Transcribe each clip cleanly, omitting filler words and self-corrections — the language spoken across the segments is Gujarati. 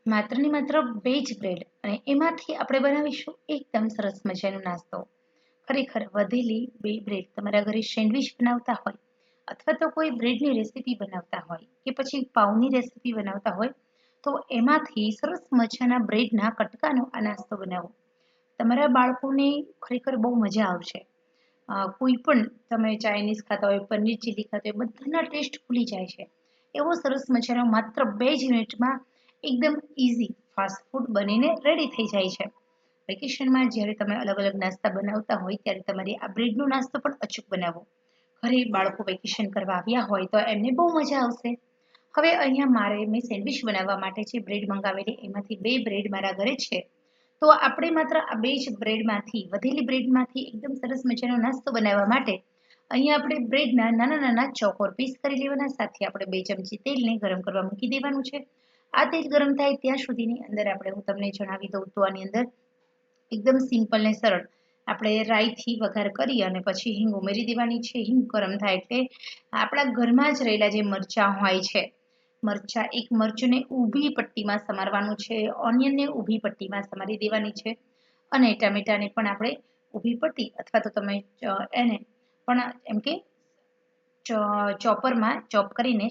માત્ર ને માત્ર બે જ બ્રેડ અને એમાંથી આપણે બનાવીશું એકદમ સરસ મજાનો નાસ્તો. ખરેખર વધેલી બે બ્રેડ તમારા ઘરે સેન્ડવિચ બનાવતા હોય અથવા તો કોઈ બ્રેડની રેસીપી બનાવતા હોય કે પછી પાઉની રેસીપી બનાવતા હોય તો એમાંથી સરસ મજાના બ્રેડના કટકાનો આ નાસ્તો બનાવો. તમારા બાળકોને ખરેખર બહુ મજા આવશે. કોઈ પણ તમે ચાઇનીઝ ખાતા હોય, પનીર ચીલી ખાતા હોય, બધાના ટેસ્ટ ભૂલી જાય છે. એવો સરસ મજાનો માત્ર 2 જ મિનિટમાં એકદમ ઇઝી ફાસ્ટ ફૂડ બનીને રેડી થઈ જાય છે. વેકેશનમાં જ્યારે તમે અલગ અલગ નાસ્તા બનાવતા હોય ત્યારે તમારે આ બ્રેડનો નાસ્તો પણ અચૂક બનાવો. ઘરે બાળકો વેકેશન કરવા આવ્યા હોય તો એમને બહુ મજા આવશે. હવે અહીંયા મેં સેન્ડવિચ બનાવવા માટે જે બ્રેડ મંગાવેલી એમાંથી બે બ્રેડ મારા ઘરે છે. તો આપણે માત્ર આ બે જ બ્રેડમાંથી વધેલી બ્રેડમાંથી એકદમ સરસ મજાનો નાસ્તો બનાવવા માટે અહીંયા આપણે બ્રેડના નાના નાના ચોકોર પીસ કરી લેવાના. સાથે આપણે 2 ચમચી તેલને ગરમ કરવા મૂકી દેવાનું છે. આ તેલ ગરમ થાય ત્યાં સુધીની અંદર હું તમને જણાવી દઉં તો આની અંદર એકદમ સિમ્પલ ને સરળ આપણે રાઈથી વઘાર કરી અને પછી હિંગ ઉમેરી દેવાની છે. હિંગ ગરમ થાય એટલે આપણા ઘરમાં જ રહેલા જે મરચાં હોય છે, એક મરચુંને ઊભી પટ્ટીમાં સમારવાનું છે, ઓનિયનને ઊભી પટ્ટીમાં સમારી દેવાની છે અને ટામેટાને પણ આપણે ઊભી પટ્ટી અથવા તો તમે એને પણ એમ કે ચોપરમાં ચોપ કરીને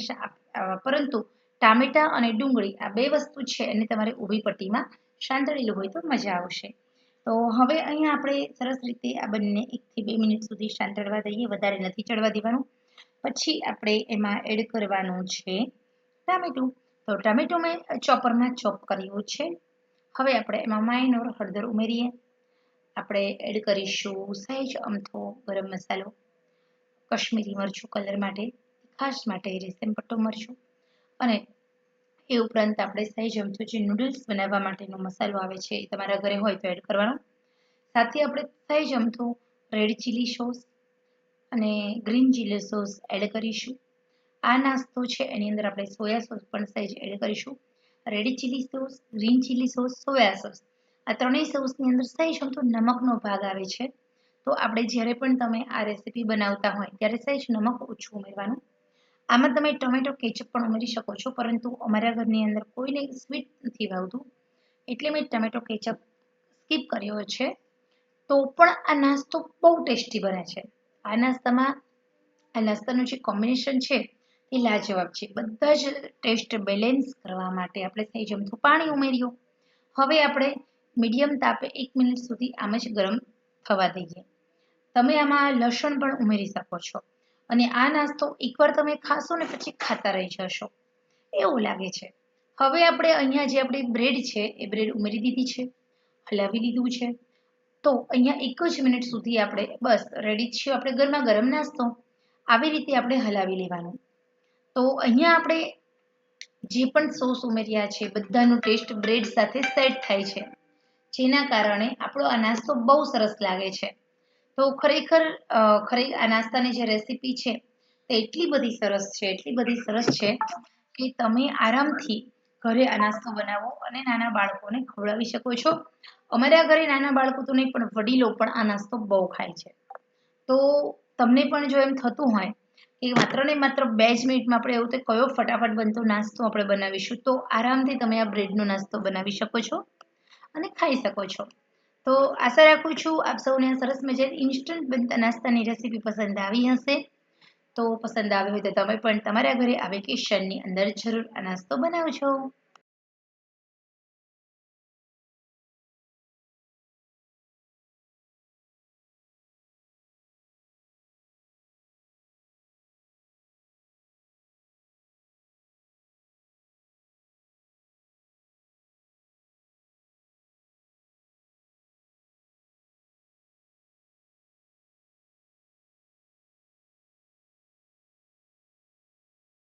પરંતુ ટામેટા અને ડુંગળી આ બે વસ્તુ છે એને તમારે ઊભી પટ્ટીમાં સાંતળેલું હોય તો મજા આવશે. તો હવે અહીંયા આપણે સરસ રીતે આ બંને 1 થી 2 મિનિટ સુધી સાંતળવા દઈએ, વધારે નથી ચડવા દેવાનું. પછી આપણે એમાં એડ કરવાનું છે ટામેટું. તો ટામેટું મેં ચોપરમાં ચોપ કર્યું છે. હવે આપણે એમાં માઇનોર હળદર ઉમેરીએ. આપણે એડ કરીશું સહેજ અમથો ગરમ મસાલો, કશ્મીરી મરચું કલર માટે, ખાસ માટે રેશમ પટ્ટો મરચું અને એ ઉપરાંત આપણે સહેજ અમથું જે નૂડલ્સ બનાવવા માટેનો મસાલો આવે છે એ તમારા ઘરે હોય તો એડ કરવાનો. સાથે આપણે સહેજ અમથું રેડ ચીલી સોસ અને ગ્રીન ચીલી સોસ એડ કરીશું. આ નાસ્તો છે એની અંદર આપણે સોયા સોસ પણ સહેજ એડ કરીશું. Red chilli sauce, green chilli sauce, soya sauce આ ત્રણેય સોસની અંદર સહેજ અમથો નમકનો ભાગ આવે છે. તો આપણે જ્યારે પણ તમે આ રેસીપી બનાવતા હોય ત્યારે સહેજ નમક ઓછું ઉમેરવાનું. આમાં તમે ટોમેટો કેચઅપ પણ ઉમેરી શકો છો, પરંતુ અમારા ઘરની અંદર કોઈને સ્વીટ નથી ભાવતું એટલે મેં ટમેટો કેચઅપ સ્કીપ કર્યો છે. તો પણ આ નાસ્તો બહુ ટેસ્ટી બને છે. આ નાસ્તાનું જે કોમ્બિનેશન છે એ લાજવાબ છે. બધા જ ટેસ્ટ બેલેન્સ કરવા માટે આપણે સહેજ અમથું પાણી ઉમેર્યું. હવે આપણે મીડિયમ તાપે 1 મિનિટ સુધી આમ જ ગરમ થવા દઈએ. તમે આમાં લસણ પણ ઉમેરી શકો છો અને આ નાસ્તો એકવાર તમે ખાશો ને પછી ખાતા રહી જશો એવું લાગે છે. હવે આપણે અહીંયા જે આપણી બ્રેડ છે એ બ્રેડ ઉમેરી દીધી છે, હલાવી લીધું છે. તો અહીંયા 1 જ મિનિટ સુધી આપણે બસ રેડી જ છે આપણે ગરમા ગરમ નાસ્તો. આવી રીતે આપણે હલાવી લેવાનું. તો અહીંયા આપણે જે પણ સોસ ઉમેર્યા છે બધાનો ટેસ્ટ બ્રેડ સાથે સેટ થાય છે, જેના કારણે આપણો આ નાસ્તો બહુ સરસ લાગે છે. તો ખરેખર આ નાસ્તાની જે રેસીપી છે તે એટલી બધી સરસ છે કે તમે આરામથી ઘરે આ નાસ્તો બનાવો અને નાના બાળકોને ખવડાવી શકો છો. અમારા ઘરે નાના બાળકો તો નહીં પણ વડીલો પણ આ નાસ્તો બહુ ખાય છે. તો તમને પણ જો એમ થતું હોય કે માત્ર ને માત્ર 2 જ મિનિટમાં આપણે એવું તો કયો ફટાફટ બનતો નાસ્તો આપણે બનાવીશું, તો આરામથી તમે આ બ્રેડનો નાસ્તો બનાવી શકો છો અને ખાઈ શકો છો. તો આશા રાખું છું આપ સૌને આ સરસ મજાની ઇન્સ્ટન્ટ બનતા નાસ્તાની રેસીપી પસંદ આવી હશે. તો પસંદ આવી હોય તો તમે પણ તમારા ઘરે આ વેકેશનની અંદર જરૂર આ નાસ્તો બનાવજો.